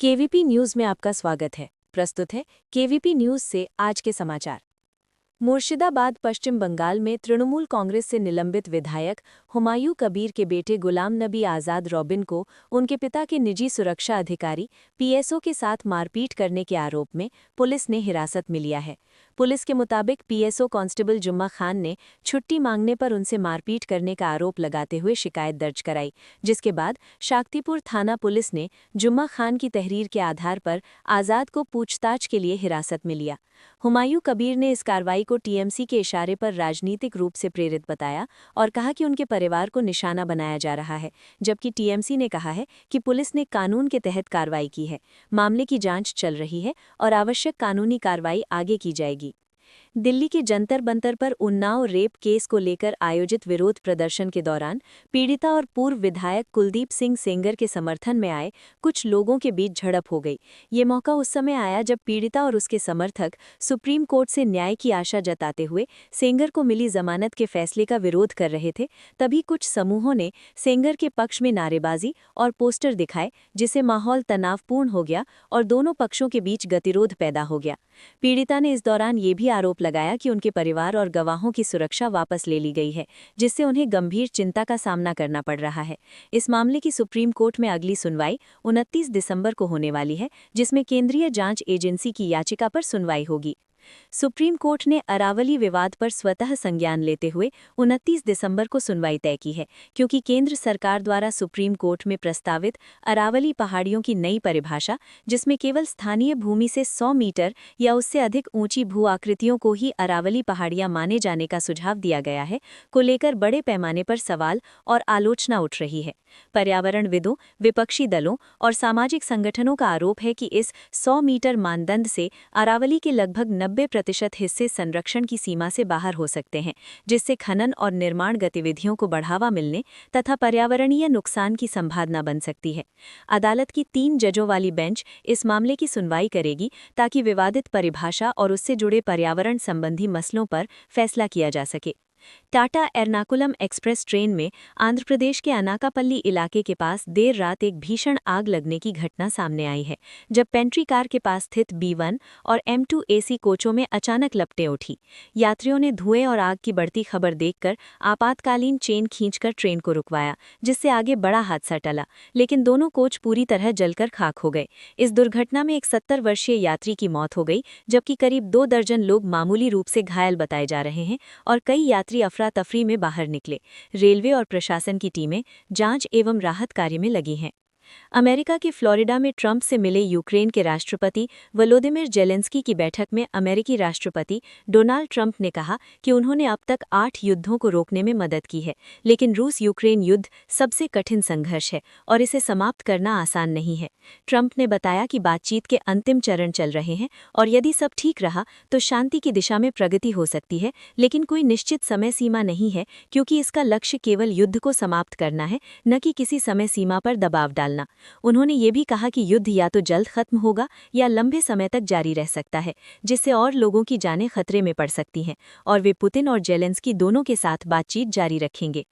KVP news में आपका स्वागत है। प्रस्तुत है केवीपी न्यूज से आज के समाचार। मुर्शिदाबाद पश्चिम बंगाल में तृणमूल कांग्रेस से निलंबित विधायक हुमायूं कबीर के बेटे गुलाम नबी आजाद रॉबिन को उनके पिता के निजी सुरक्षा अधिकारी पीएसओ के साथ मारपीट करने के आरोप में पुलिस ने हिरासत में लिया है। पुलिस के मुताबिक पीएसओ कांस्टेबल जुम्मा खान ने छुट्टी मांगने पर उनसे मारपीट करने का आरोप लगाते हुए शिकायत दर्ज कराई, जिसके बाद शाक्तिपुर थाना पुलिस ने जुम्मा खान की तहरीर के आधार पर आजाद को पूछताछ के लिए हिरासत में लिया। हुमायूं कबीर ने इस कार्रवाई को टीएमसी के इशारे पर राजनीतिक रूप से प्रेरित बताया और कहा कि उनके परिवार को निशाना बनाया जा रहा है, जबकि टीएमसी ने कहा है कि पुलिस ने कानून के तहत कार्रवाई की है। मामले की जांच चल रही है और आवश्यक कानूनी कार्रवाई आगे की जाएगी। दिल्ली के जंतर मंतर पर उन्नाव रेप केस को लेकर आयोजित विरोध प्रदर्शन के दौरान पीड़िता और पूर्व विधायक कुलदीप सिंह सेंगर के समर्थन में आए कुछ लोगों के बीच झड़प हो गई। ये मौका उस समय आया जब पीड़िता और उसके समर्थक सुप्रीम कोर्ट से न्याय की आशा जताते हुए सेंगर को मिली जमानत के फैसले का विरोध कर रहे थे। तभी कुछ समूहों ने सेंगर के पक्ष में नारेबाजी और पोस्टर दिखाए, जिससे माहौल तनावपूर्ण हो गया और दोनों पक्षों के बीच गतिरोध पैदा हो गया। पीड़िता ने इस दौरान ये भी आरोप लगाया कि उनके परिवार और गवाहों की सुरक्षा वापस ले ली गई है, जिससे उन्हें गंभीर चिंता का सामना करना पड़ रहा है। इस मामले की सुप्रीम कोर्ट में अगली सुनवाई 29 दिसंबर को होने वाली है, जिसमें केंद्रीय जांच एजेंसी की याचिका पर सुनवाई होगी। सुप्रीम कोर्ट ने अरावली विवाद पर स्वतः संज्ञान लेते हुए 29 दिसंबर को सुनवाई तय की है, क्योंकि केंद्र सरकार द्वारा सुप्रीम कोर्ट में प्रस्तावित अरावली पहाड़ियों की नई परिभाषा, जिसमें केवल स्थानीय भूमि से 100 मीटर या उससे अधिक ऊंची भू आकृतियों को ही अरावली पहाड़ियां माने जाने का सुझाव दिया गया है, को लेकर बड़े पैमाने पर सवाल और आलोचना उठ रही है। पर्यावरणविदों, विपक्षी दलों और सामाजिक संगठनों का आरोप है कि इस 100 मीटर मानदंड से अरावली के लगभग 90% हिस्से संरक्षण की सीमा से बाहर हो सकते हैं, जिससे खनन और निर्माण गतिविधियों को बढ़ावा मिलने तथा पर्यावरणीय नुकसान की संभावना बन सकती है। अदालत की 3 जजों वाली बेंच इस मामले की सुनवाई करेगी ताकि विवादित परिभाषा और उससे जुड़े पर्यावरण संबंधी मसलों पर फैसला किया जा सके। टाटा एर्नाकुलम एक्सप्रेस ट्रेन में आंध्र प्रदेश के अनाकापल्ली इलाके के पास देर रात एक भीषण आग लगने की घटना सामने आई है, जब पेंट्री कार के पास स्थित B1 और M2 AC कोचों में अचानक लपटें उठी। यात्रियों ने धुएं और आग की बढ़ती खबर देखकर आपातकालीन चेन खींचकर ट्रेन को रुकवाया, जिससे आगे बड़ा हादसा टला, लेकिन दोनों कोच पूरी तरह जलकर खाक हो गए। इस दुर्घटना में एक 70 वर्षीय यात्री की मौत हो गई, जबकि करीब 2 दर्जन लोग मामूली रूप से घायल बताए जा रहे हैं और कई यात्री अफरा तफरी में बाहर निकले। रेलवे और प्रशासन की टीमें जांच एवं राहत कार्य में लगी हैं। अमेरिका के फ्लोरिडा में ट्रंप से मिले यूक्रेन के राष्ट्रपति वोलोदिमिर जेलेंस्की की बैठक में अमेरिकी राष्ट्रपति डोनाल्ड ट्रंप ने कहा कि उन्होंने अब तक 8 युद्धों को रोकने में मदद की है, लेकिन रूस यूक्रेन युद्ध सबसे कठिन संघर्ष है और इसे समाप्त करना आसान नहीं है। ट्रंप ने बताया कि बातचीत के अंतिम चरण चल रहे हैं और यदि सब ठीक रहा तो शांति की दिशा में प्रगति हो सकती है, लेकिन कोई निश्चित समय सीमा नहीं है, क्योंकि इसका लक्ष्य केवल युद्ध को समाप्त करना है, न कि किसी समय सीमा पर दबाव डालना। उन्होंने ये भी कहा कि युद्ध या तो जल्द खत्म होगा या लंबे समय तक जारी रह सकता है, जिससे और लोगों की जानें खतरे में पड़ सकती हैं, और वे पुतिन और जेलेंस्की दोनों के साथ बातचीत जारी रखेंगे।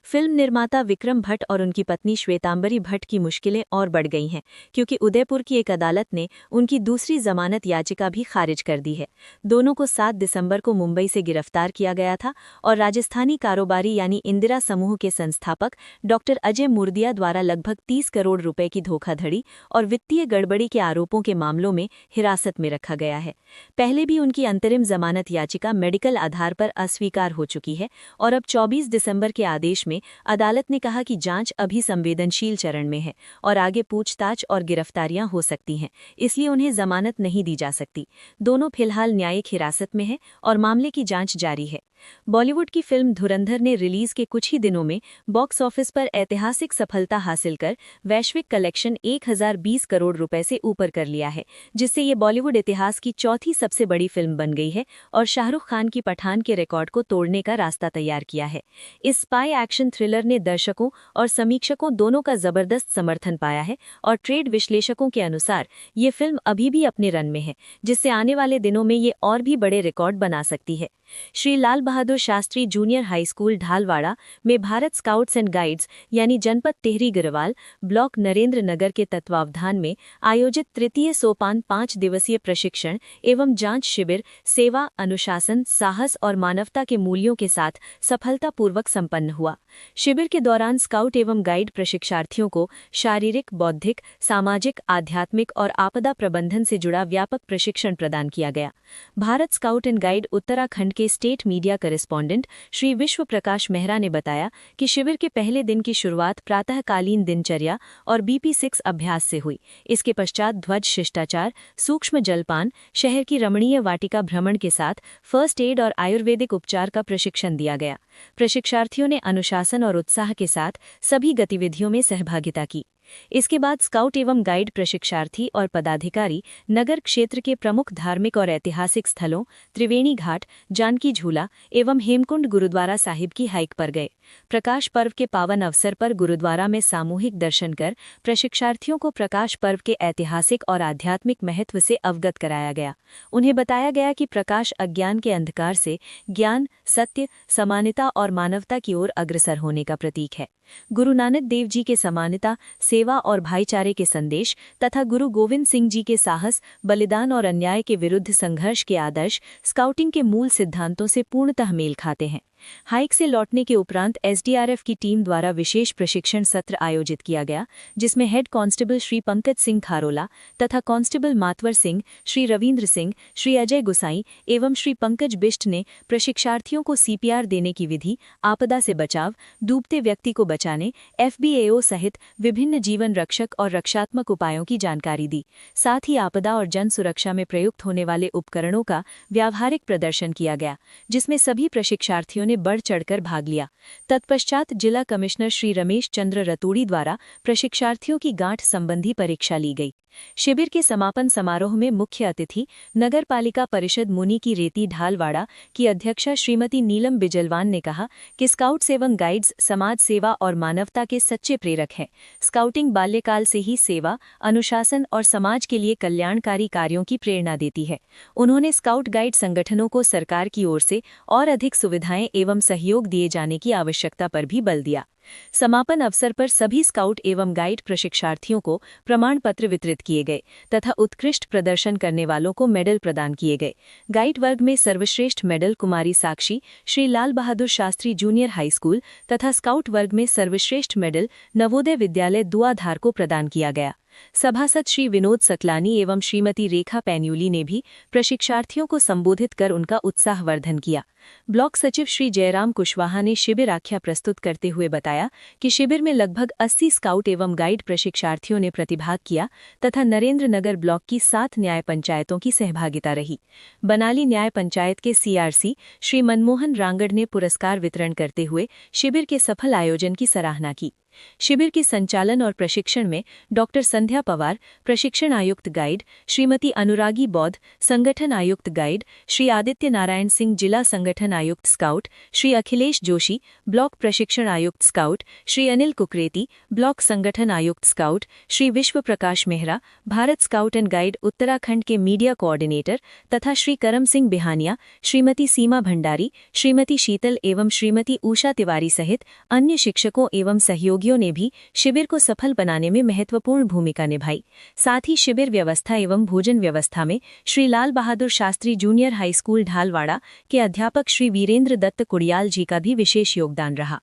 फिल्म निर्माता विक्रम भट्ट और उनकी पत्नी श्वेतांबरी भट्ट की मुश्किलें और बढ़ गई हैं, क्योंकि उदयपुर की एक अदालत ने उनकी दूसरी जमानत याचिका भी खारिज कर दी है। दोनों को 7 दिसंबर को मुंबई से गिरफ्तार किया गया था और राजस्थानी कारोबारी यानी इंदिरा समूह के संस्थापक डॉक्टर अजय मुर्दिया द्वारा लगभग 30 करोड़ रुपए की धोखाधड़ी और वित्तीय गड़बड़ी के आरोपों के मामलों में हिरासत में रखा गया है। पहले भी उनकी अंतरिम जमानत याचिका मेडिकल आधार पर अस्वीकार हो चुकी है और अब 24 दिसंबर के आदेश में अदालत ने कहा कि जांच अभी संवेदनशील चरण में है और आगे पूछताछ और गिरफ्तारियां हो सकती हैं, इसलिए उन्हें जमानत नहीं दी जा सकती। दोनों फिलहाल न्यायिक हिरासत में हैं और मामले की जांच जारी है। बॉलीवुड की फिल्म धुरंधर ने रिलीज के कुछ ही दिनों में बॉक्स ऑफिस पर ऐतिहासिक सफलता हासिल कर वैश्विक कलेक्शन 1020 करोड़ रुपए से ऊपर कर लिया है, जिससे ये बॉलीवुड इतिहास की चौथी सबसे बड़ी फिल्म बन गई है और शाहरुख खान की पठान के रिकॉर्ड को तोड़ने का रास्ता तैयार किया है। इस स्पाई एक्शन थ्रिलर ने दर्शकों और समीक्षकों दोनों का जबरदस्त समर्थन पाया है और ट्रेड विश्लेषकों के अनुसार ये फिल्म अभी भी अपने रन में है, जिससे आने वाले दिनों में ये और भी बड़े रिकॉर्ड बना सकती है। Shri Lal Bahadur Shastri junior high school ढालवाड़ा में भारत स्काउट्स एंड गाइड्स यानी जनपद टिहरी गिरवाल ब्लॉक नरेंद्र नगर के तत्वावधान में आयोजित तृतीय सोपान 5 दिवसीय प्रशिक्षण एवं जांच शिविर सेवा, अनुशासन, साहस और मानवता के मूल्यों के साथ सफलतापूर्वक संपन्न हुआ। शिविर के दौरान स्काउट एवं गाइड प्रशिक्षार्थियों को शारीरिक, बौद्धिक, सामाजिक, आध्यात्मिक और आपदा प्रबंधन से जुड़ा व्यापक प्रशिक्षण प्रदान किया गया। Bharat scout and guide Uttarakhand के state media correspondent Shri Vishwa Prakash Mehra ने बताया कि शिविर के पहले दिन की शुरुआत प्रातःकालीन दिनचर्या और BP6 अभ्यास से हुई। इसके पश्चात ध्वज शिष्टाचार, सूक्ष्म जलपान, शहर की रमणीय वाटिका भ्रमण के साथ फर्स्ट एड और आयुर्वेदिक उपचार का प्रशिक्षण दिया गया। प्रशिक्षार्थियों ने अनुशासन और उत्साह के साथ सभी गतिविधियों में सहभागिता की। इसके बाद स्काउट एवं गाइड प्रशिक्षार्थी और पदाधिकारी नगर क्षेत्र के प्रमुख धार्मिक और ऐतिहासिक स्थलों त्रिवेणी घाट, जानकी झूला एवं हेमकुंड गुरुद्वारा साहिब की हाइक पर गए। प्रकाश पर्व के पावन अवसर पर गुरुद्वारा में सामूहिक दर्शन कर प्रशिक्षार्थियों को प्रकाश पर्व के ऐतिहासिक और आध्यात्मिक महत्व से अवगत कराया गया। उन्हें बताया गया कि प्रकाश अज्ञान के अंधकार से ज्ञान, सत्य, समानता और मानवता की ओर अग्रसर होने का प्रतीक है। गुरु नानक देव जी के समानता, सेवा और भाईचारे के संदेश तथा गुरु गोविंद सिंह जी के साहस, बलिदान और अन्याय के विरुद्ध संघर्ष के आदर्श स्काउटिंग के मूल सिद्धांतों से पूर्णतः मेल खाते हैं। हाइक से लौटने के उपरांत SDRF की टीम द्वारा विशेष प्रशिक्षण सत्र आयोजित किया गया, जिसमें हेड कांस्टेबल श्री पंकज सिंह खारोला तथा कांस्टेबल मातवर सिंह, श्री रविंद्र सिंह, श्री अजय गुसाई एवं श्री पंकज बिष्ट ने प्रशिक्षार्थियों को CPR देने की विधि, आपदा से बचाव, डूबते व्यक्ति को बचाने, FBAO सहित विभिन्न जीवन रक्षक और रक्षात्मक उपायों की जानकारी दी। साथ ही आपदा और जन सुरक्षा में प्रयुक्त होने वाले उपकरणों का व्यावहारिक प्रदर्शन किया गया, जिसमें सभी प्रशिक्षार्थियों ने बढ़ चढ़कर भाग लिया। तत्पश्चात जिला कमिश्नर श्री रमेश चंद्र रतूड़ी द्वारा प्रशिक्षार्थियों की गांठ संबंधी परीक्षा ली गई। शिविर के समापन समारोह में मुख्य अतिथि नगर पालिका परिषद मुनि की रेती ढालवाड़ा की अध्यक्षा श्रीमती नीलम बिजलवान ने कहा कि स्काउट्स एवं गाइड्स समाज सेवा और मानवता के सच्चे प्रेरक हैं। स्काउटिंग बाल्यकाल से ही सेवा, अनुशासन और समाज के लिए कल्याणकारी कार्यों की प्रेरणा देती है। उन्होंने स्काउट गाइड संगठनों को सरकार की ओर से और अधिक सुविधाएं एवं सहयोग दिए जाने की आवश्यकता पर भी बल दिया। समापन अवसर पर सभी स्काउट एवं गाइड प्रशिक्षार्थियों को प्रमाण पत्र वितरित किए गए तथा उत्कृष्ट प्रदर्शन करने वालों को मेडल प्रदान किए गए। गाइड वर्ग में सर्वश्रेष्ठ मेडल कुमारी साक्षी Shri Lal Bahadur Shastri junior high school तथा स्काउट वर्ग में सर्वश्रेष्ठ मेडल नवोदय विद्यालय दुआधार को प्रदान किया गया। सभासद श्री विनोद सकलानी एवं श्रीमती रेखा पैन्यूली ने भी प्रशिक्षार्थियों को संबोधित कर उनका उत्साहवर्धन किया। ब्लॉक सचिव श्री जयराम कुशवाहा ने शिविर आख्या प्रस्तुत करते हुए बताया कि शिविर में लगभग 80 स्काउट एवं गाइड प्रशिक्षार्थियों ने प्रतिभाग किया तथा नरेंद्र नगर ब्लॉक की 7 न्याय पंचायतों की सहभागिता रही। बनाली न्याय पंचायत के CRC श्री मनमोहन रांगड़ ने पुरस्कार वितरण करते हुए शिविर के सफल आयोजन की सराहना की। शिविर के संचालन और प्रशिक्षण में डॉक्टर संध्या पवार, प्रशिक्षण आयुक्त गाइड, श्रीमती अनुरागी बौद्ध, संगठन आयुक्त गाइड, श्री आदित्य नारायण सिंह, जिला संगठन आयुक्त स्काउट, श्री अखिलेश जोशी, ब्लॉक प्रशिक्षण आयुक्त स्काउट, श्री अनिल कुकरेती, ब्लॉक संगठन आयुक्त scout, Shri Vishwa Prakash Mehra, Bharat scout and guide Uttarakhand के मीडिया कोऑर्डिनेटर तथा श्री करम सिंह बिहानिया, श्रीमती सीमा भंडारी, श्रीमती शीतल एवं श्रीमती उषा तिवारी सहित अन्य शिक्षकों एवं सहयोगी ने भी शिविर को सफल बनाने में महत्वपूर्ण भूमिका निभाई। साथ ही शिविर व्यवस्था एवं भोजन व्यवस्था में Shri Lal Bahadur Shastri junior high school ढालवाड़ा के अध्यापक श्री वीरेंद्र दत्त कुड़ियाल जी का भी विशेष योगदान रहा।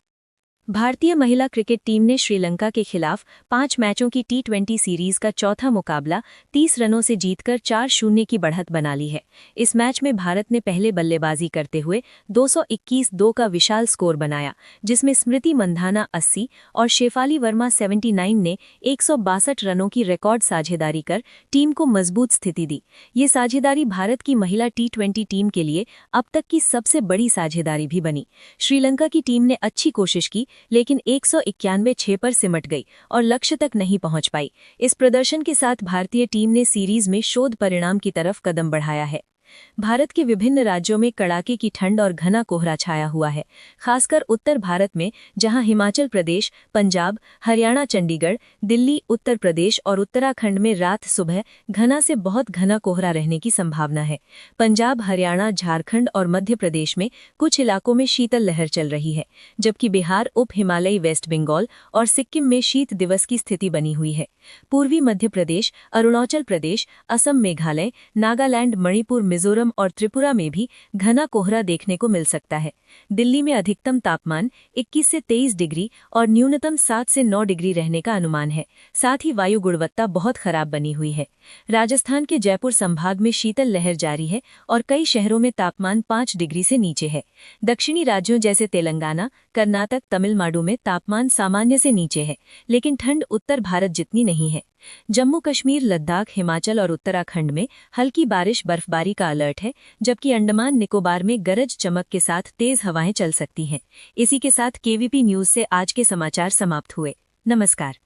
भारतीय महिला क्रिकेट टीम ने श्रीलंका के खिलाफ 5 मैचों की T20 सीरीज का चौथा मुकाबला 30 रनों से जीतकर 4-0 की बढ़त बना ली है। इस मैच में भारत ने पहले बल्लेबाजी करते हुए 221 का विशाल स्कोर बनाया, जिसमें स्मृति मंधाना 80 और शेफाली वर्मा 79 ने 162 रनों की रिकॉर्ड साझेदारी कर टीम को मजबूत स्थिति दी। ये साझेदारी भारत की महिला T20 टीम के लिए अब तक की सबसे बड़ी साझेदारी भी बनी। श्रीलंका की टीम ने अच्छी कोशिश की, लेकिन 191 पर सिमट गई और लक्ष्य तक नहीं पहुंच पाई। इस प्रदर्शन के साथ भारतीय टीम ने सीरीज में शोध परिणाम की तरफ कदम बढ़ाया है। भारत के विभिन्न राज्यों में कड़ाके की ठंड और घना कोहरा छाया हुआ है। खासकर उत्तर भारत में, जहां हिमाचल प्रदेश, पंजाब, हरियाणा, चंडीगढ़, दिल्ली, उत्तर प्रदेश और उत्तराखंड में रात सुबह घना से बहुत घना कोहरा रहने की संभावना है। पंजाब, हरियाणा, झारखंड और मध्य प्रदेश में कुछ इलाकों में शीतल लहर चल रही है, जबकि बिहार, उप हिमालयी वेस्ट बंगाल और सिक्किम में शीत दिवस की स्थिति बनी हुई है। पूर्वी मध्य प्रदेश, अरुणाचल प्रदेश, असम, मेघालय, नागालैंड, मणिपुर, मिजोरम और त्रिपुरा में भी घना कोहरा देखने को मिल सकता है। दिल्ली में अधिकतम तापमान 21 से 23 डिग्री और न्यूनतम 7 से 9 डिग्री रहने का अनुमान है। साथ ही वायु गुणवत्ता बहुत खराब बनी हुई है। राजस्थान के जयपुर संभाग में शीतल लहर जारी है और कई शहरों में तापमान 5 डिग्री से नीचे है। दक्षिणी राज्यों जैसे तेलंगाना, कर्नाटक, तमिलनाडु में तापमान सामान्य से नीचे है, लेकिन ठंड उत्तर भारत जितनी नहीं है। जम्मू कश्मीर, लद्दाख, हिमाचल और उत्तराखंड में हल्की बारिश, बर्फबारी का अलर्ट है, जबकि अंडमान निकोबार में गरज चमक के साथ तेज हवाएं चल सकती हैं। इसी के साथ केवीपी न्यूज से आज के समाचार समाप्त हुए। नमस्कार।